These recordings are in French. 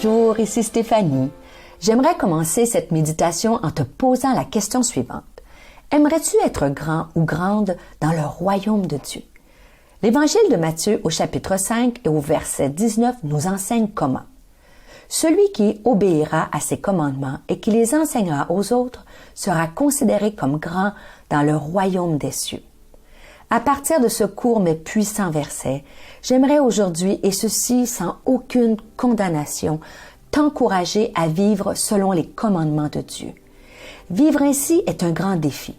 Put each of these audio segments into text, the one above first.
Bonjour, ici Stéphanie. J'aimerais commencer cette méditation en te posant la question suivante. Aimerais-tu être grand ou grande dans le royaume de Dieu? L'Évangile de Matthieu au chapitre 5 et au verset 19 nous enseigne comment. Celui qui obéira à ses commandements et qui les enseignera aux autres sera considéré comme grand dans le royaume des cieux. À partir de ce court mais puissant verset, j'aimerais aujourd'hui, et ceci sans aucune condamnation, t'encourager à vivre selon les commandements de Dieu. Vivre ainsi est un grand défi.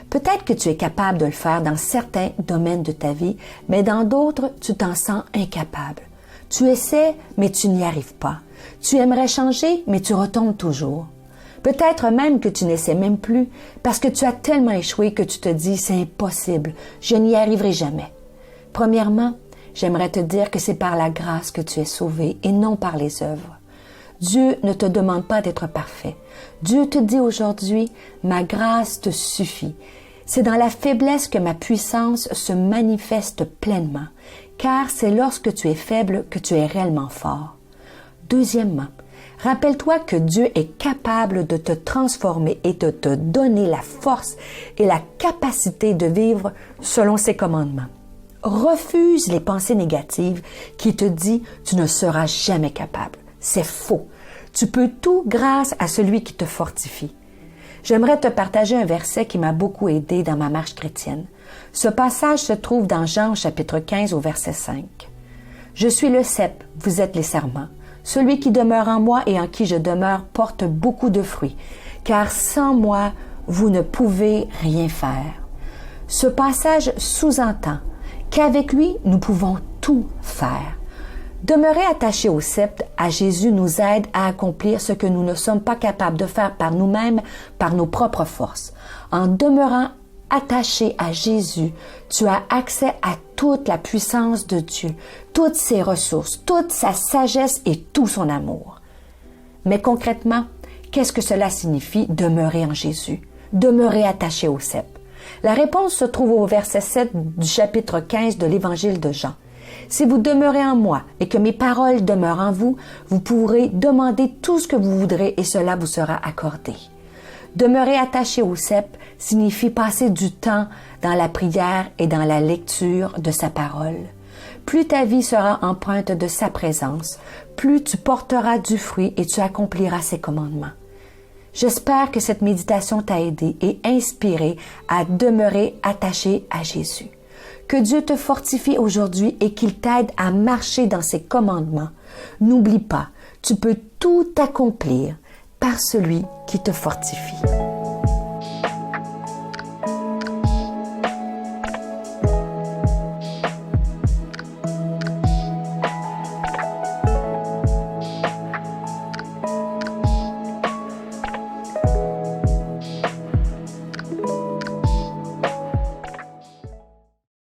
Peut-être que tu es capable de le faire dans certains domaines de ta vie, mais dans d'autres, tu t'en sens incapable. Tu essaies, mais tu n'y arrives pas. Tu aimerais changer, mais tu retombes toujours. Peut-être même que tu n'essaies même plus parce que tu as tellement échoué que tu te dis « c'est impossible, je n'y arriverai jamais ». Premièrement, j'aimerais te dire que c'est par la grâce que tu es sauvé et non par les œuvres. Dieu ne te demande pas d'être parfait. Dieu te dit aujourd'hui « ma grâce te suffit ». C'est dans la faiblesse que ma puissance se manifeste pleinement, car c'est lorsque tu es faible que tu es réellement fort. Deuxièmement, rappelle-toi que Dieu est capable de te transformer et de te donner la force et la capacité de vivre selon ses commandements. Refuse les pensées négatives qui te disent « tu ne seras jamais capable ». C'est faux. Tu peux tout grâce à celui qui te fortifie. J'aimerais te partager un verset qui m'a beaucoup aidé dans ma marche chrétienne. Ce passage se trouve dans Jean chapitre 15 au verset 5. « Je suis le cep, vous êtes les sarments. Celui qui demeure en moi et en qui je demeure porte beaucoup de fruits, car sans moi, vous ne pouvez rien faire. » Ce passage sous-entend qu'avec lui, nous pouvons tout faire. Demeurer attaché au sceptre à Jésus nous aide à accomplir ce que nous ne sommes pas capables de faire par nous-mêmes, par nos propres forces. En demeurant attaché à Jésus, tu as accès à toute la puissance de Dieu, toutes ses ressources, toute sa sagesse et tout son amour. Mais concrètement, qu'est-ce que cela signifie demeurer en Jésus, demeurer attaché au cep? La réponse se trouve au verset 7 du chapitre 15 de l'Évangile de Jean. Si vous demeurez en moi et que mes paroles demeurent en vous, vous pourrez demander tout ce que vous voudrez et cela vous sera accordé. Demeurer attaché au cep signifie passer du temps dans la prière et dans la lecture de sa parole. Plus ta vie sera empreinte de sa présence, plus tu porteras du fruit et tu accompliras ses commandements. J'espère que cette méditation t'a aidé et inspiré à demeurer attaché à Jésus. Que Dieu te fortifie aujourd'hui et qu'il t'aide à marcher dans ses commandements. N'oublie pas, tu peux tout accomplir par celui qui te fortifie.